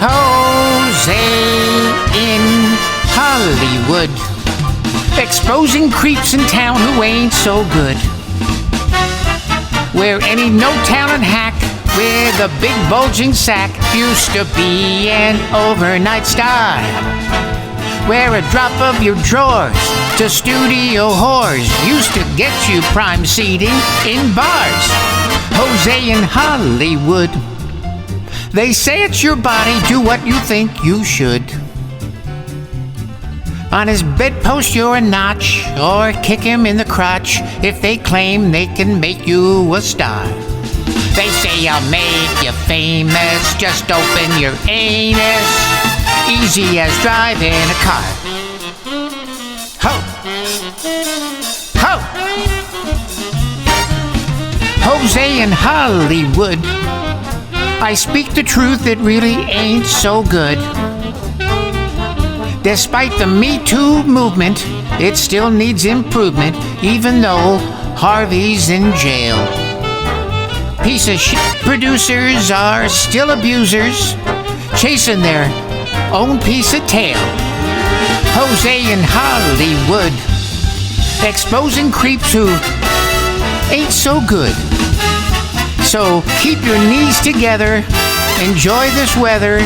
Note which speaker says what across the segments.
Speaker 1: Hozay in Hollywood, exposing creeps in town who ain't so good. Where any no-talent hack with a big bulging sack used to be an overnight star. Where a drop of your drawers to studio whores used to get you prime seating in bars. Hozay in Hollywood. They say it's your body, do what you think you should. On his bedpost you're a notch, or kick him in the crotch if they claim they can make you a star. They say I'll make you famous, just open your anus, easy as driving a car. Ho! Ho! Hozay in Hollywood. I speak the truth, it really ain't so good. Despite the Me Too movement, it still needs improvement, even though Harvey's in jail. Piece of shit producers are still abusers, chasing their own piece of tail. Hozay in Hollywood, exposing creeps who ain't so good. So keep your knees together, enjoy this weather,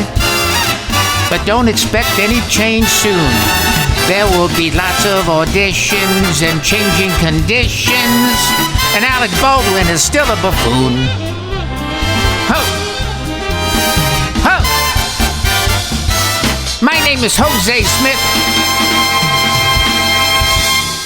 Speaker 1: but don't expect any change soon. There will be lots of auditions and changing conditions, and Alec Baldwin is still a buffoon. Ho! Ho! My name is Hozay Smith,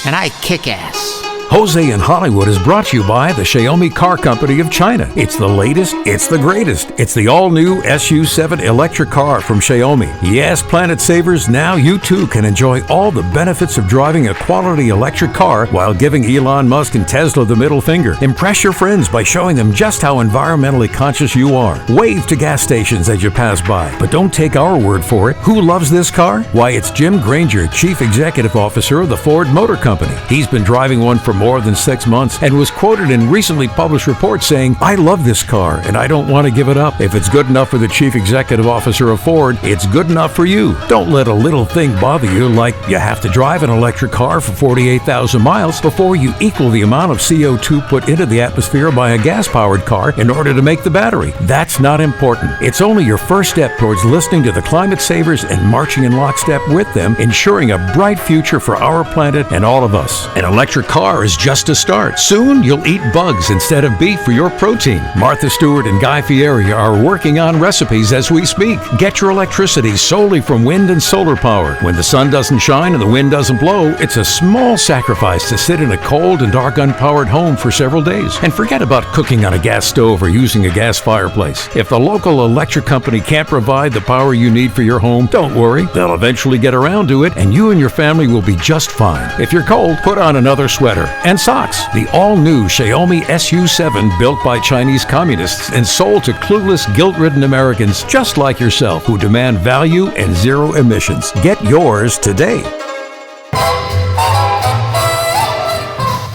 Speaker 1: and I kick ass.
Speaker 2: Hozay in Hollywood is brought to you by the Xiaomi Car Company of China. It's the latest, it's the greatest. It's the all-new SU7 electric car from Xiaomi. Yes, planet savers, now you too can enjoy all the benefits of driving a quality electric car while giving Elon Musk and Tesla the middle finger. Impress your friends by showing them just how environmentally conscious you are. Wave to gas stations as you pass by, but don't take our word for it. Who loves this car? Why, it's Jim Granger, Chief Executive Officer of the Ford Motor Company. He's been driving one for more than 6 months and was quoted in recently published reports saying, "I love this car and I don't want to give it up. If it's good enough for the Chief Executive Officer of Ford, it's good enough for you." Don't let a little thing bother you like you have to drive an electric car for 48,000 miles before you equal the amount of CO2 put into the atmosphere by a gas-powered car in order to make the battery. That's not important. It's only your first step towards listening to the climate savers and marching in lockstep with them, ensuring a bright future for our planet and all of us. An electric car is just a start. Soon you'll eat bugs instead of beef for your protein. Martha Stewart and Guy Fieri are working on recipes as we speak. Get your electricity solely from wind and solar power. When the sun doesn't shine and the wind doesn't blow, it's a small sacrifice to sit in a cold and dark unpowered home for several days. And forget about cooking on a gas stove or using a gas fireplace. If the local electric company can't provide the power you need for your home, don't worry. They'll eventually get around to it and you and your family will be just fine. If you're cold, put on another sweater and socks. The all-new Xiaomi SU7, built by Chinese communists and sold to clueless, guilt-ridden Americans just like yourself who demand value and zero emissions. Get yours today.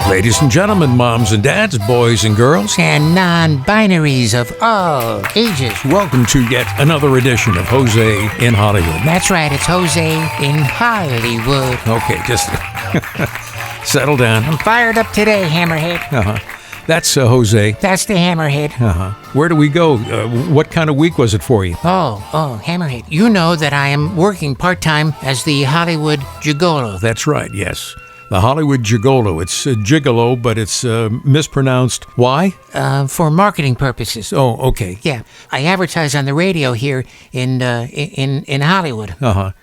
Speaker 2: Ladies and gentlemen, moms and dads, boys and girls,
Speaker 1: And non-binaries of all ages.
Speaker 2: welcome to yet another edition of Hozay in Hollywood.
Speaker 1: That's right, it's Hozay in Hollywood.
Speaker 2: Okay, just settle down.
Speaker 1: I'm fired up today, Hammerhead.
Speaker 2: That's Hozay.
Speaker 1: That's the Hammerhead.
Speaker 2: Where do we go? What kind of week was it for you?
Speaker 1: Oh, Hammerhead. You know that I am working part-time as the Hollywood Gigolo.
Speaker 2: That's right, yes. The Hollywood Gigolo. It's gigolo, but it's mispronounced. Why?
Speaker 1: For marketing purposes.
Speaker 2: Oh, okay.
Speaker 1: Yeah, I advertise on the radio here in Hollywood.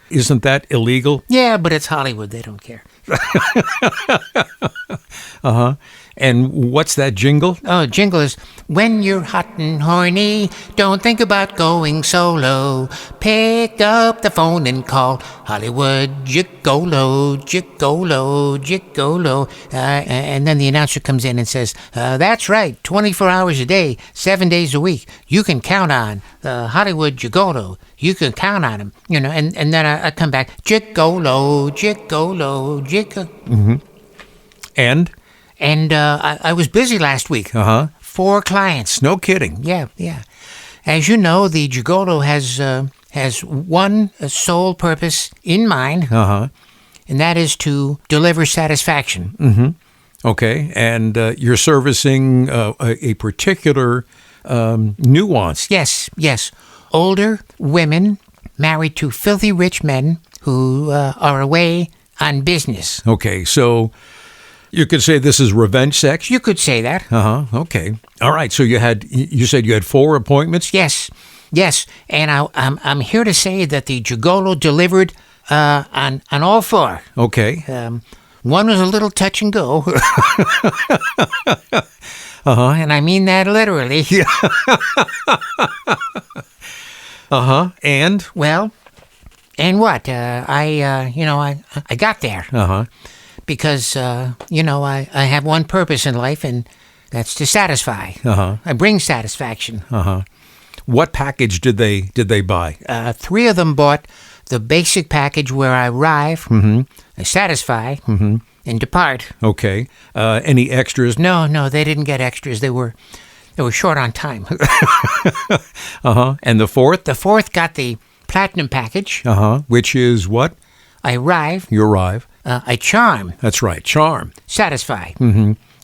Speaker 2: Isn't that illegal?
Speaker 1: Yeah, but it's Hollywood. They don't care.
Speaker 2: And what's that jingle?
Speaker 1: Oh, jingle is, when you're hot and horny, don't think about going solo. Pick up the phone and call Hollywood Gigolo, Gigolo, Gigolo. And then the announcer comes in and says, that's right, 24 hours a day, 7 days a week. You can count on Hollywood Gigolo. You can count on him, you know. And then I come back, Gigolo, Gigolo, Gigolo.
Speaker 2: Mm-hmm. And
Speaker 1: I was busy last week. 4 clients.
Speaker 2: No kidding.
Speaker 1: Yeah. As you know, the Gigolo has has one sole purpose in mind,
Speaker 2: Uh-huh.
Speaker 1: and that is to deliver satisfaction.
Speaker 2: Okay, and you're servicing a particular nuance.
Speaker 1: Yes. Older women married to filthy rich men who are away on business.
Speaker 2: Okay, so you could say this is revenge sex?
Speaker 1: You could say that.
Speaker 2: Uh-huh, okay. All right, so you said you had 4 appointments?
Speaker 1: Yes, and I'm here to say that the gigolo delivered on all 4.
Speaker 2: Okay.
Speaker 1: One was a little touch and go.
Speaker 2: Uh-huh.
Speaker 1: And I mean that literally.
Speaker 2: Uh-huh, and?
Speaker 1: Well, and what? I got there.
Speaker 2: Uh-huh.
Speaker 1: Because, I have one purpose in life, and that's to satisfy.
Speaker 2: Uh-huh.
Speaker 1: I bring satisfaction.
Speaker 2: Uh-huh. What package did they buy?
Speaker 1: 3 of them bought the basic package where I arrive, I satisfy, and depart.
Speaker 2: Okay. Any extras?
Speaker 1: No, they didn't get extras. They were short on time.
Speaker 2: Uh-huh. And the 4th?
Speaker 1: The 4th got the platinum package.
Speaker 2: Uh-huh. Which is what?
Speaker 1: I arrive.
Speaker 2: You arrive.
Speaker 1: I charm.
Speaker 2: That's right. Charm.
Speaker 1: Satisfy.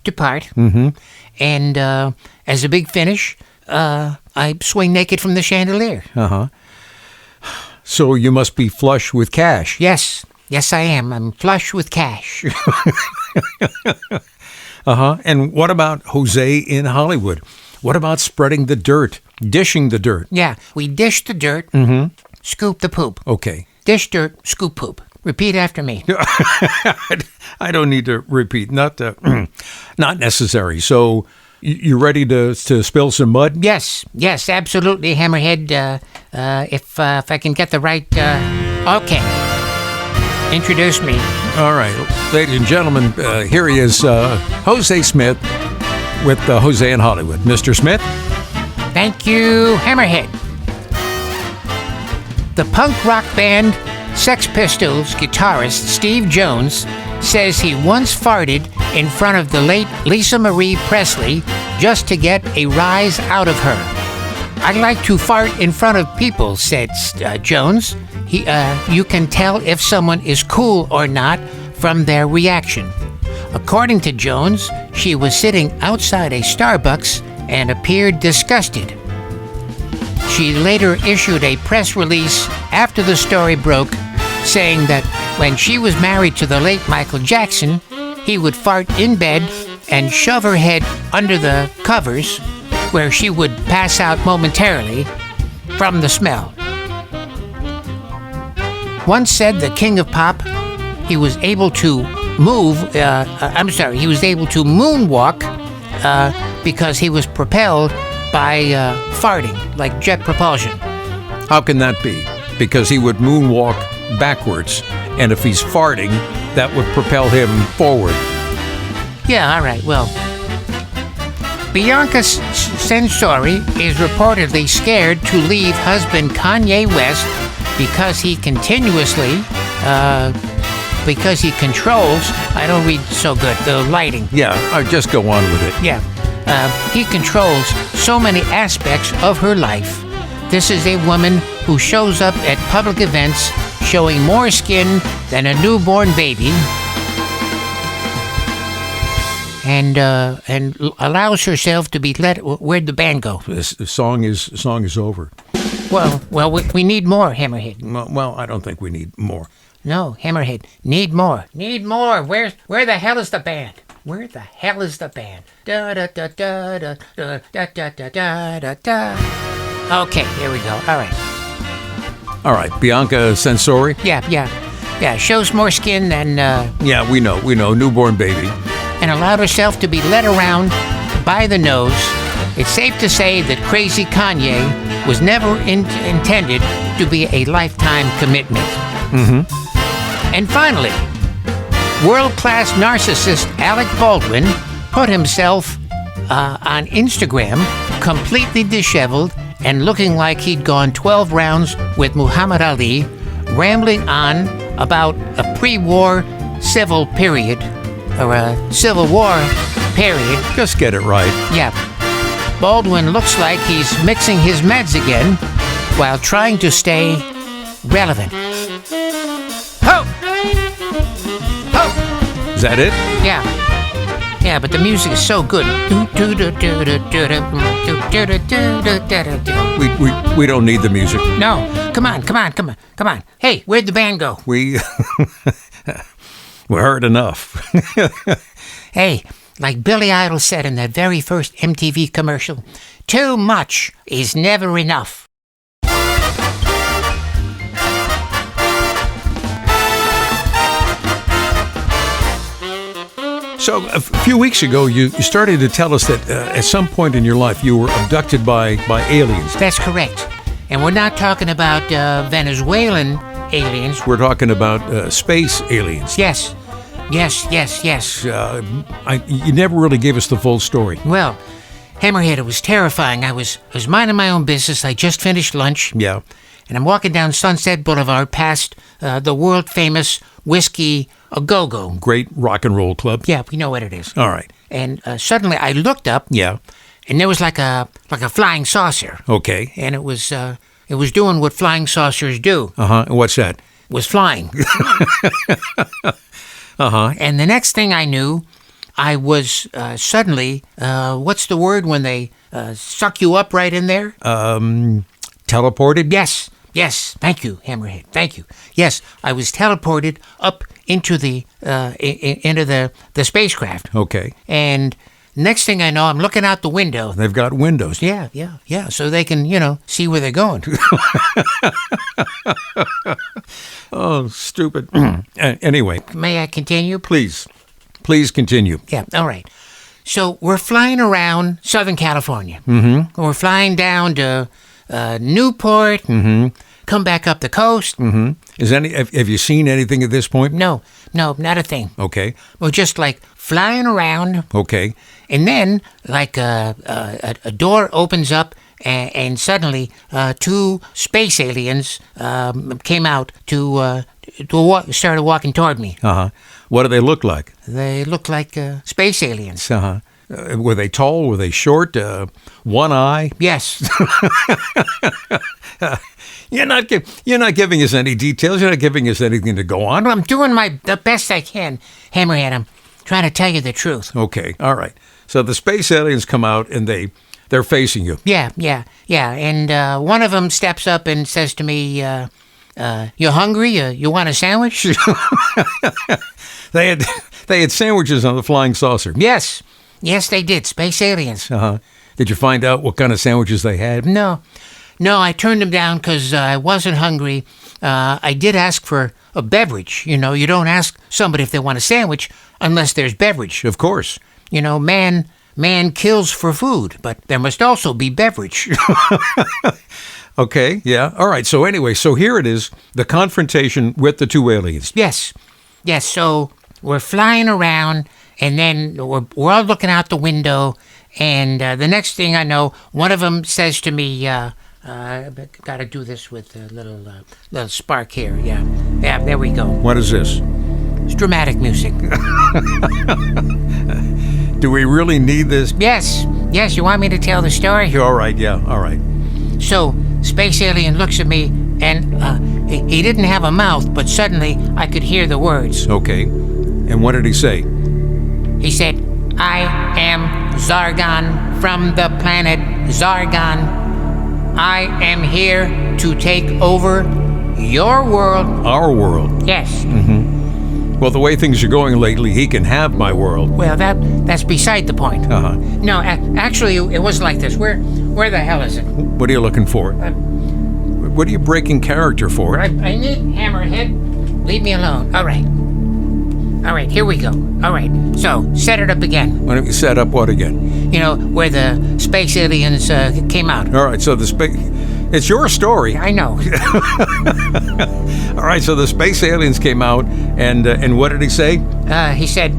Speaker 1: Depart. And as a big finish, I swing naked from the chandelier.
Speaker 2: Uh-huh. So you must be flush with cash.
Speaker 1: Yes, I am. I'm flush with cash.
Speaker 2: Uh-huh. And what about Hozay in Hollywood? What about spreading the dirt, dishing the dirt?
Speaker 1: Yeah, we dish the dirt, scoop the poop.
Speaker 2: Okay.
Speaker 1: Dish dirt, scoop poop. Repeat after me.
Speaker 2: I don't need to repeat. Not necessary. So you ready to spill some mud?
Speaker 1: Yes, absolutely, Hammerhead. If I can get the right... Okay. Introduce me.
Speaker 2: All right. Ladies and gentlemen, here he is, Hozay Smith with Hozay in Hollywood. Mr. Smith?
Speaker 1: Thank you, Hammerhead. The punk rock band Sex Pistols guitarist Steve Jones says he once farted in front of the late Lisa Marie Presley just to get a rise out of her. "I like to fart in front of people," said Jones. You can tell if someone is cool or not from their reaction. According to Jones, she was sitting outside a Starbucks and appeared disgusted. She later issued a press release after the story broke, saying that when she was married to the late Michael Jackson, he would fart in bed and shove her head under the covers, where she would pass out momentarily from the smell. Once said the king of pop, he was able to he was able to moonwalk because he was propelled by farting, like jet propulsion.
Speaker 2: How can that be? Because he would moonwalk backwards, and if he's farting, that would propel him forward.
Speaker 1: Yeah, all right, well. Bianca Censori is reportedly scared to leave husband Kanye West because he controls, I don't read so good, the lighting.
Speaker 2: Yeah, just go on with it.
Speaker 1: Yeah. He controls so many aspects of her life. This is a woman who shows up at public events showing more skin than a newborn baby and allows herself to be let... Where'd the band go?
Speaker 2: The song is over.
Speaker 1: Well, we need more, Hammerhead.
Speaker 2: Well, I don't think we need more.
Speaker 1: No, Hammerhead, need more. Need more. Where the hell is the band? Where the hell is the band? Da da da da da da da da da da da. Okay, here we go.
Speaker 2: All right, Bianca Censori?
Speaker 1: Yeah, shows more skin than...
Speaker 2: Yeah, we know, newborn baby.
Speaker 1: And allowed herself to be led around by the nose. It's safe to say that Crazy Kanye was never intended to be a lifetime commitment. And finally, world-class narcissist Alec Baldwin put himself on Instagram completely disheveled and looking like he'd gone 12 rounds with Muhammad Ali, rambling on about a pre-war civil period, or a civil war period.
Speaker 2: Just get it right.
Speaker 1: Yeah. Baldwin looks like he's mixing his meds again, while trying to stay relevant. Ho! Ho!
Speaker 2: Is that it?
Speaker 1: Yeah. Yeah, but the music is so good.
Speaker 2: We don't need the music.
Speaker 1: No, come on. Hey, where'd the band go?
Speaker 2: We heard enough.
Speaker 1: Hey, like Billy Idol said in that very first MTV commercial, too much is never enough.
Speaker 2: So a few weeks ago, you started to tell us that at some point in your life you were abducted by aliens.
Speaker 1: That's correct. And we're not talking about Venezuelan aliens.
Speaker 2: We're talking about space aliens.
Speaker 1: Yes.
Speaker 2: You never really gave us the full story.
Speaker 1: Well, Hammerhead, it was terrifying. I was minding my own business. I just finished lunch.
Speaker 2: Yeah.
Speaker 1: And I'm walking down Sunset Boulevard past the world-famous Whiskey A Go-Go.
Speaker 2: Great rock and roll club.
Speaker 1: Yeah, we know what it is.
Speaker 2: All right.
Speaker 1: And suddenly I looked up.
Speaker 2: Yeah.
Speaker 1: And there was like a flying saucer.
Speaker 2: Okay.
Speaker 1: And it was doing what flying saucers do.
Speaker 2: Uh-huh. And what's that?
Speaker 1: Was flying.
Speaker 2: Uh-huh.
Speaker 1: And the next thing I knew, I was suddenly, what's the word when they suck you up right in there?
Speaker 2: Teleported?
Speaker 1: Yes. Thank you, Hammerhead. Thank you. Yes, I was teleported up into the spacecraft.
Speaker 2: Okay.
Speaker 1: And next thing I know, I'm looking out the window.
Speaker 2: They've got windows.
Speaker 1: Yeah. So they can, see where they're going.
Speaker 2: Oh, stupid. Anyway.
Speaker 1: May I continue?
Speaker 2: Please continue.
Speaker 1: Yeah, all right. So we're flying around Southern California.
Speaker 2: Mm-hmm.
Speaker 1: We're flying down to Newport.
Speaker 2: Mm-hmm.
Speaker 1: Come back up the coast.
Speaker 2: Mm-hmm. Have you seen anything at this point?
Speaker 1: No, not a thing.
Speaker 2: Okay.
Speaker 1: We're just like flying around.
Speaker 2: Okay.
Speaker 1: And then, like a door opens up, and suddenly two space aliens came out started walking toward me.
Speaker 2: Uh-huh. What do they look like?
Speaker 1: They look like space aliens.
Speaker 2: Uh-huh. Were they tall? Were they short? One eye?
Speaker 1: Yes.
Speaker 2: You're not giving us any details. You're not giving us anything to go on.
Speaker 1: Well, I'm doing the best I can, Hammerhead. I'm trying to tell you the truth.
Speaker 2: Okay. All right. So the space aliens come out and they're facing you.
Speaker 1: Yeah. And one of them steps up and says to me, "You hungry? You want a sandwich?"
Speaker 2: They had sandwiches on the flying saucer.
Speaker 1: Yes, they did. Space aliens.
Speaker 2: Uh-huh. Did you find out what kind of sandwiches they had?
Speaker 1: No, I turned them down because I wasn't hungry. I did ask for a beverage. You don't ask somebody if they want a sandwich unless there's beverage.
Speaker 2: Of course.
Speaker 1: Man kills for food, but there must also be beverage.
Speaker 2: Okay, yeah. All right, so anyway, here it is, the confrontation with the two aliens.
Speaker 1: Yes, so we're flying around, and then we're all looking out the window, and the next thing I know, one of them says to me, got to do this with a little spark here. Yeah, there we go.
Speaker 2: What is this?
Speaker 1: It's dramatic music.
Speaker 2: Do we really need this?
Speaker 1: Yes, you want me to tell the story?
Speaker 2: All right, yeah, all right.
Speaker 1: So, space alien looks at me, and he didn't have a mouth, but suddenly I could hear the words.
Speaker 2: Okay, and what did he say?
Speaker 1: He said, "I am Zargon from the planet Zargon. I am here to take over your world."
Speaker 2: Our world?
Speaker 1: Yes.
Speaker 2: Mm-hmm. Well, the way things are going lately, he can have my world.
Speaker 1: Well, that's beside the point.
Speaker 2: Uh-huh.
Speaker 1: No, actually, it was like this. Where the hell is it?
Speaker 2: What are you looking for? What are you breaking character for?
Speaker 1: I need Hammerhead. Leave me alone. All right, here we go. All right, so set it up again.
Speaker 2: Why don't you set up what again?
Speaker 1: Where the space aliens came out.
Speaker 2: All right, so it's your story.
Speaker 1: I know.
Speaker 2: All right, so the space aliens came out, and what did he say?
Speaker 1: He said,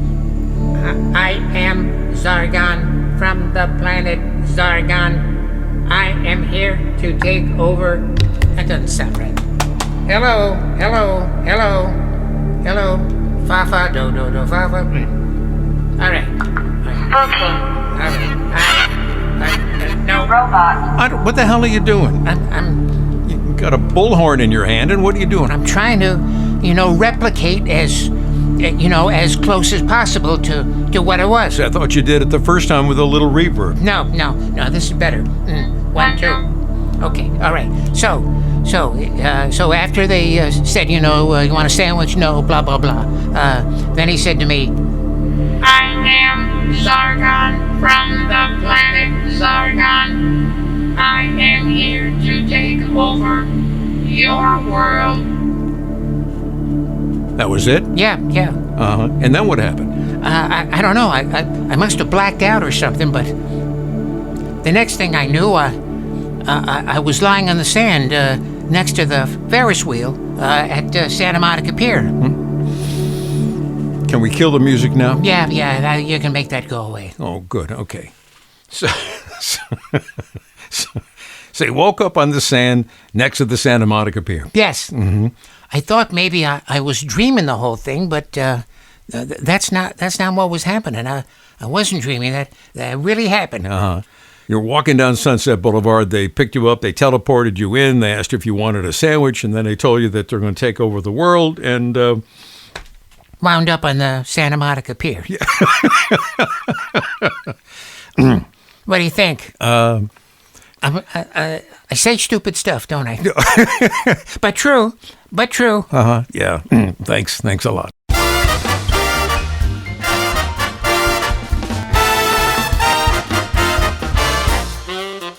Speaker 1: "I am Zargon from the planet Zargon. I am here to take over." That doesn't sound right. Hello. Fa fa do do do fa fa. All right.
Speaker 3: Booking.
Speaker 1: All right. No.
Speaker 3: Robot.
Speaker 2: What the hell are you doing? got a bullhorn in your hand, and what are you doing?
Speaker 1: I'm trying to, replicate as close as possible to what it was.
Speaker 2: I thought you did it the first time with a little reverb.
Speaker 1: No, this is better. 1, 2. Okay, all right. So after they said, you want a sandwich? No, blah, blah, blah. Then he said to me, I am Zargon from the planet Zargon. I am here to take over your world.
Speaker 2: That was it?
Speaker 1: Yeah.
Speaker 2: Uh-huh. And then what happened?
Speaker 1: I don't know. I must have blacked out or something, but the next thing I knew, I was lying on the sand next to the Ferris wheel at Santa Monica Pier.
Speaker 2: Can we kill the music now?
Speaker 1: Yeah, you can make that go away.
Speaker 2: Oh, good. Okay. So you woke up on the sand next to the Santa Monica Pier.
Speaker 1: Yes. Mm-hmm. I thought maybe I was dreaming the whole thing, but that's not what was happening. I wasn't dreaming. That really happened.
Speaker 2: Uh-huh. You're walking down Sunset Boulevard. They picked you up. They teleported you in. They asked if you wanted a sandwich, and then they told you that they're going to take over the world, and
Speaker 1: wound up on the Santa Monica Pier. Yeah. What do you think? I say stupid stuff, don't I? But true.
Speaker 2: Uh-huh. Yeah. Thanks a lot.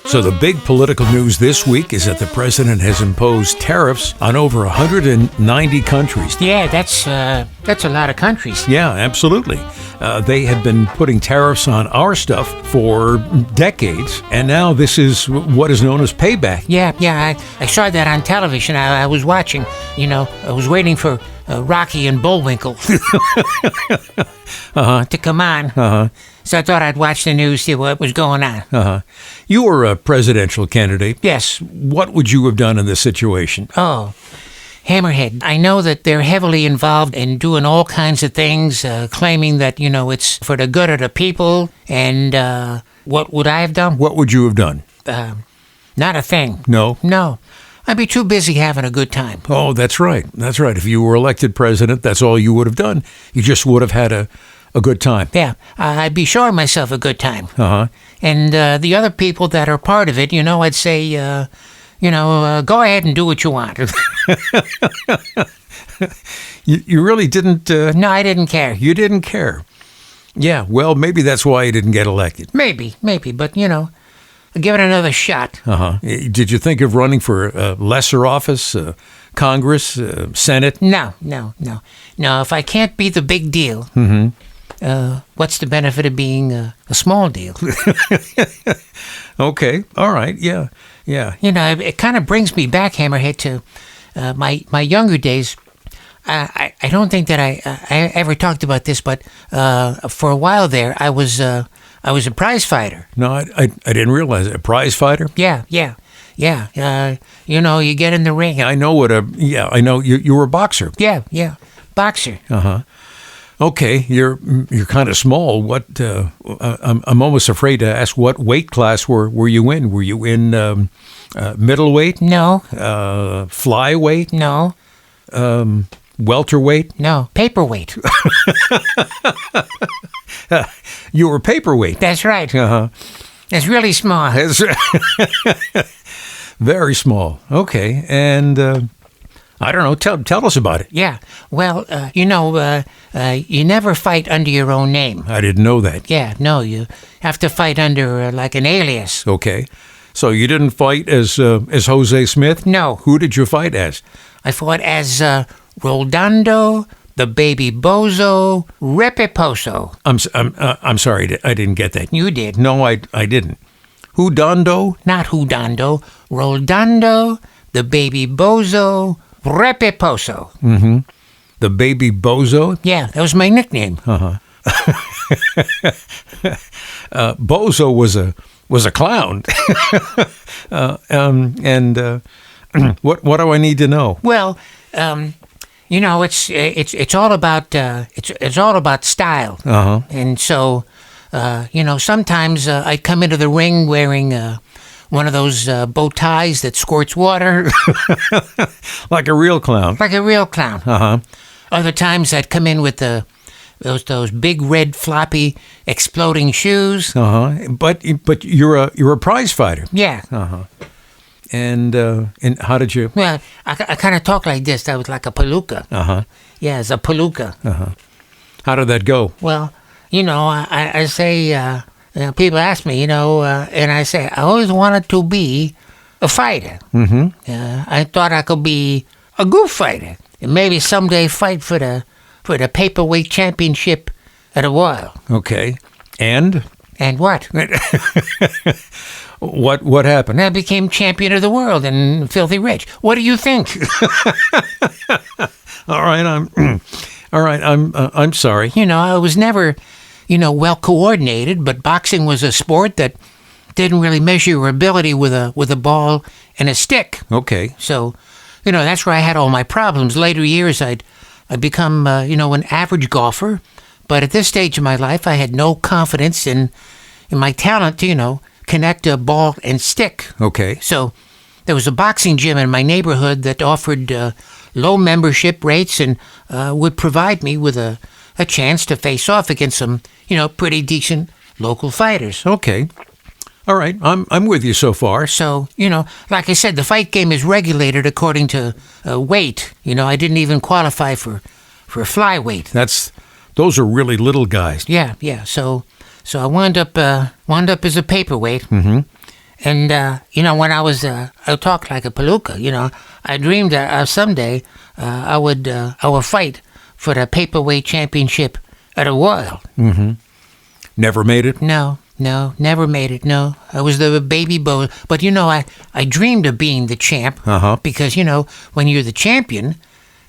Speaker 2: So the big political news this week is that the president has imposed tariffs on over 190 countries.
Speaker 1: Yeah, that's a lot of countries.
Speaker 2: Yeah, absolutely. They have been putting tariffs on our stuff for decades, and now this is what is known as payback.
Speaker 1: Yeah, I saw that on television. I was watching, I was waiting for Rocky and Bullwinkle to come on.
Speaker 2: Uh-huh.
Speaker 1: So I thought I'd watch the news, see what was going on.
Speaker 2: Uh-huh. You were a presidential candidate.
Speaker 1: Yes.
Speaker 2: What would you have done in this situation?
Speaker 1: Oh, Hammerhead. I know that they're heavily involved in doing all kinds of things, claiming that, it's for the good of the people. And what would I have done?
Speaker 2: What would you have done?
Speaker 1: Not a thing.
Speaker 2: No?
Speaker 1: No. I'd be too busy having a good time.
Speaker 2: Oh, that's right. That's right. If you were elected president, that's all you would have done. You just would have had a good time.
Speaker 1: Yeah, I'd be showing myself a good time.
Speaker 2: Uh-huh.
Speaker 1: And the other people that are part of it, I'd say, go ahead and do what you want.
Speaker 2: You really didn't...
Speaker 1: No, I didn't care.
Speaker 2: You didn't care. Yeah, well, maybe that's why you didn't get elected.
Speaker 1: Maybe, but, give it another shot.
Speaker 2: Uh-huh. Did you think of running for a lesser office, Congress, Senate?
Speaker 1: No. If I can't be the big deal, what's the benefit of being a small deal?
Speaker 2: Okay, all right, yeah.
Speaker 1: It kind of brings me back, Hammerhead, to my younger days. I don't think that I ever talked about this, but for a while there, I was a prize fighter.
Speaker 2: No, I didn't realize it. A prize fighter?
Speaker 1: Yeah. You get in the ring.
Speaker 2: I know I know you were a boxer.
Speaker 1: Yeah, boxer.
Speaker 2: Uh-huh. Okay, you're kind of small. What? I'm almost afraid to ask. What weight class were you in? Were you in middleweight?
Speaker 1: No.
Speaker 2: Flyweight?
Speaker 1: No.
Speaker 2: Welterweight?
Speaker 1: No. Paperweight.
Speaker 2: You were paperweight.
Speaker 1: That's right.
Speaker 2: Uh-huh.
Speaker 1: It's really small.
Speaker 2: Very small. Okay, and I don't know. Tell us about it.
Speaker 1: Yeah. Well, you never fight under your own name.
Speaker 2: I didn't know that.
Speaker 1: Yeah. No, you have to fight under like an alias.
Speaker 2: Okay. So you didn't fight as Hozay Smith?
Speaker 1: No.
Speaker 2: Who did you fight as?
Speaker 1: I fought as Roldando, the Baby Bozo, Repeposo.
Speaker 2: I'm sorry. I didn't get that.
Speaker 1: You did.
Speaker 2: No, I didn't. Hudando?
Speaker 1: Not Hudando. Roldando, the Baby Bozo, Repeposo.
Speaker 2: Mm-hmm. The Baby Bozo?
Speaker 1: Yeah, that was my nickname.
Speaker 2: Uh-huh. Bozo was a clown. What do I need to know?
Speaker 1: Well, it's all about it's all about style.
Speaker 2: Uh-huh.
Speaker 1: And so, sometimes I come into the ring wearing one of those bow ties that squirts water.
Speaker 2: Like a real clown.
Speaker 1: Like a real clown.
Speaker 2: Uh-huh.
Speaker 1: Other times I'd come in with those big red floppy exploding shoes.
Speaker 2: Uh-huh. But you're a prize fighter.
Speaker 1: Yeah.
Speaker 2: Uh-huh. And how did you?
Speaker 1: Well, I kind of talk like this. I was like a palooka.
Speaker 2: Uh-huh.
Speaker 1: Yeah, it's a palooka.
Speaker 2: Uh-huh. How did that go?
Speaker 1: Well, I say, people ask me, and I say, I always wanted to be a fighter.
Speaker 2: Mm-hmm.
Speaker 1: I thought I could be a goof fighter and maybe someday fight for the paperweight championship at a while.
Speaker 2: Okay. And
Speaker 1: what?
Speaker 2: What happened?
Speaker 1: I became champion of the world and filthy rich. What do you think?
Speaker 2: All right, I'm sorry.
Speaker 1: I was never, well coordinated, but boxing was a sport that didn't really measure your ability with a ball and a stick.
Speaker 2: Okay.
Speaker 1: So, that's where I had all my problems. Later years, I'd become, an average golfer, but at this stage of my life, I had no confidence in my talent to, connect a ball and stick.
Speaker 2: Okay.
Speaker 1: So there was a boxing gym in my neighborhood that offered low membership rates and would provide me with a chance to face off against some, pretty decent local fighters.
Speaker 2: Okay. All right. I'm with you so far.
Speaker 1: So, like I said, the fight game is regulated according to weight. I didn't even qualify for flyweight.
Speaker 2: Those are really little guys.
Speaker 1: Yeah. So I wound up as a paperweight.
Speaker 2: Mm-hmm.
Speaker 1: And, when I talked like a palooka, I dreamed that someday I would fight for the paperweight championship at a while.
Speaker 2: Mm-hmm. Never made it?
Speaker 1: No, never made it, no. I was the Baby Bozo. But, I dreamed of being the champ.
Speaker 2: Uh-huh.
Speaker 1: Because, when you're the champion,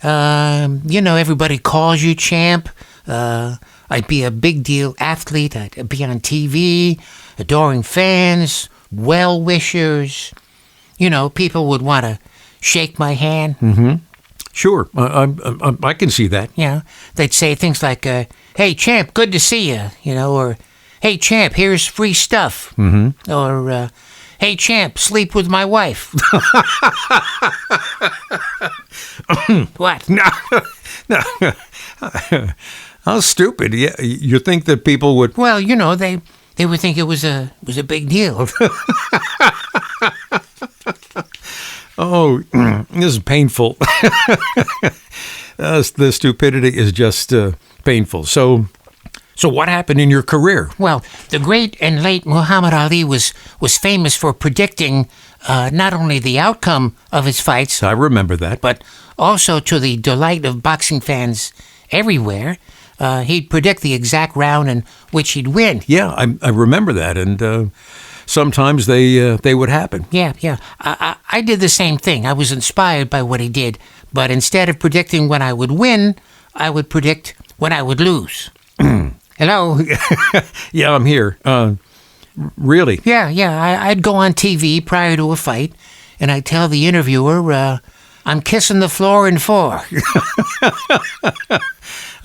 Speaker 1: everybody calls you champ. I'd be a big deal athlete. I'd be on TV, adoring fans, well-wishers. People would want to shake my hand.
Speaker 2: Mm-hmm. Sure. I can see that.
Speaker 1: They'd say things like, hey, champ, good to see you, or, hey, champ, here's free stuff.
Speaker 2: Mm-hmm.
Speaker 1: Or, hey, champ, sleep with my wife. What?
Speaker 2: No. How stupid. Yeah, you think that people would...
Speaker 1: Well, they would think it was a big deal.
Speaker 2: Oh, this is painful. The stupidity is just painful. So what happened in your career?
Speaker 1: Well, the great and late Muhammad Ali was famous for predicting not only the outcome of his fights...
Speaker 2: I remember that.
Speaker 1: But also to the delight of boxing fans everywhere... he'd predict the exact round in which he'd win.
Speaker 2: Yeah, I remember that, and sometimes they would happen.
Speaker 1: Yeah. I did the same thing. I was inspired by what he did, but instead of predicting when I would win, I would predict when I would lose. Hello?
Speaker 2: Yeah, I'm here. Really?
Speaker 1: Yeah. I'd go on TV prior to a fight, and I'd tell the interviewer, I'm kissing the floor in 4.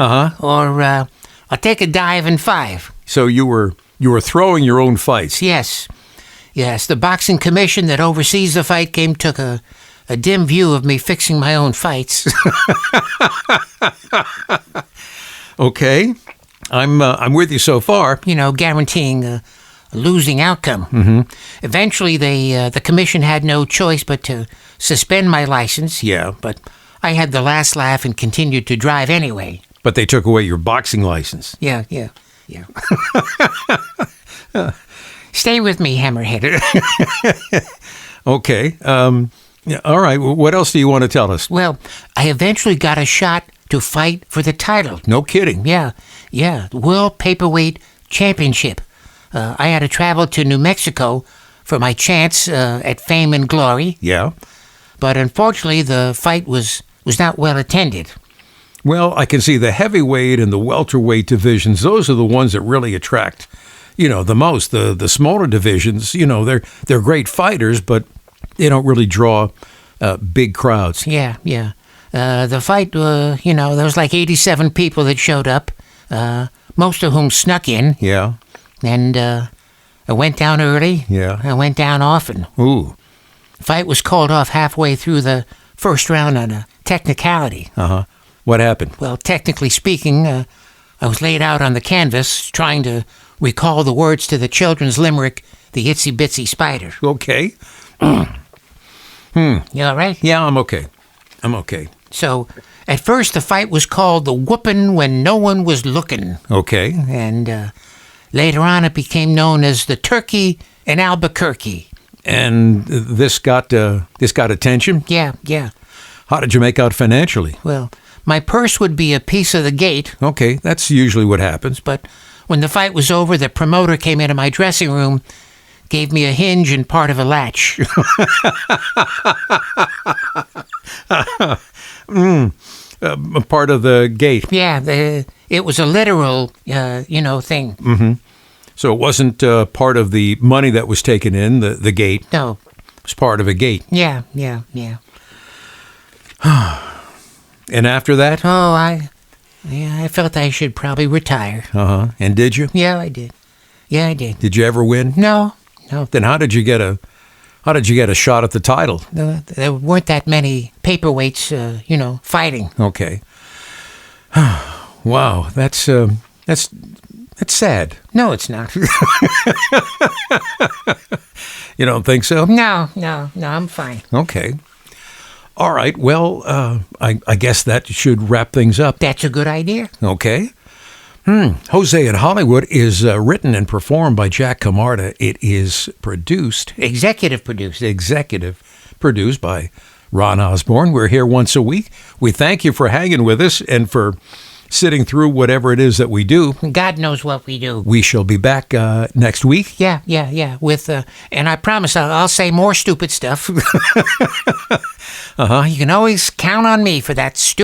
Speaker 2: Uh-huh.
Speaker 1: Or I'll take a dive in 5.
Speaker 2: So you were throwing your own fights.
Speaker 1: Yes. The boxing commission that oversees the fight game took a dim view of me fixing my own fights.
Speaker 2: Okay. I'm with you so far.
Speaker 1: Guaranteeing a losing outcome.
Speaker 2: Mm-hmm.
Speaker 1: Eventually, the commission had no choice but to suspend my license.
Speaker 2: Yeah.
Speaker 1: But I had the last laugh and continued to drive anyway.
Speaker 2: But they took away your boxing license.
Speaker 1: Yeah. Stay with me, Hammerhead.
Speaker 2: Okay. Yeah, all right. What else do you want to tell us?
Speaker 1: Well, I eventually got a shot to fight for the title.
Speaker 2: No kidding.
Speaker 1: Yeah. The World Paperweight Championship. I had to travel to New Mexico for my chance at fame and glory.
Speaker 2: Yeah.
Speaker 1: But unfortunately, the fight was not well attended.
Speaker 2: Well, I can see the heavyweight and the welterweight divisions. Those are the ones that really attract, the most. The smaller divisions, they're great fighters, but they don't really draw big crowds.
Speaker 1: Yeah. The fight, there was like 87 people that showed up, most of whom snuck in.
Speaker 2: Yeah.
Speaker 1: And I went down early.
Speaker 2: Yeah.
Speaker 1: I went down often.
Speaker 2: Ooh.
Speaker 1: Fight was called off halfway through the first round on a technicality.
Speaker 2: Uh-huh. What happened?
Speaker 1: Well, technically speaking, I was laid out on the canvas trying to recall the words to the children's limerick, The Itsy Bitsy Spider.
Speaker 2: Okay.
Speaker 1: You all right?
Speaker 2: Yeah, I'm okay. I'm okay.
Speaker 1: So, at first the fight was called The Whoopin' When No One Was Lookin'.
Speaker 2: Okay.
Speaker 1: And later on it became known as The Turkey in Albuquerque.
Speaker 2: And this got attention?
Speaker 1: Yeah.
Speaker 2: How did you make out financially?
Speaker 1: Well, my purse would be a piece of the gate,
Speaker 2: Okay, that's usually what happens.
Speaker 1: but when the fight was over, the promoter came into my dressing room, gave me a hinge and part of a latch.
Speaker 2: A part of the gate.
Speaker 1: Yeah, it was a literal, thing.
Speaker 2: So it wasn't part of the money that was taken in, the gate.
Speaker 1: No.
Speaker 2: It was part of a gate.
Speaker 1: Yeah.
Speaker 2: And after that?
Speaker 1: Oh, I felt I should probably retire.
Speaker 2: Uh-huh. And did you?
Speaker 1: Yeah, I did.
Speaker 2: Did you ever win?
Speaker 1: No.
Speaker 2: Then how did you get a shot at the title?
Speaker 1: There weren't that many paperweights, fighting.
Speaker 2: Okay. Wow, that's sad.
Speaker 1: No, it's not.
Speaker 2: You don't think so?
Speaker 1: No, I'm fine.
Speaker 2: Okay. All right. Well, I guess that should wrap things up.
Speaker 1: That's a good idea.
Speaker 2: Okay. Hozay in Hollywood is written and performed by Jack Camarda. It is
Speaker 1: Executive
Speaker 2: produced by Ron Osborne. We're here once a week. We thank you for hanging with us and for sitting through whatever it is that we do.
Speaker 1: God knows what we do.
Speaker 2: We shall be back next week.
Speaker 1: Yeah. With and I promise I'll say more stupid stuff.
Speaker 2: Uh-huh.
Speaker 1: You can always count on me for that stupid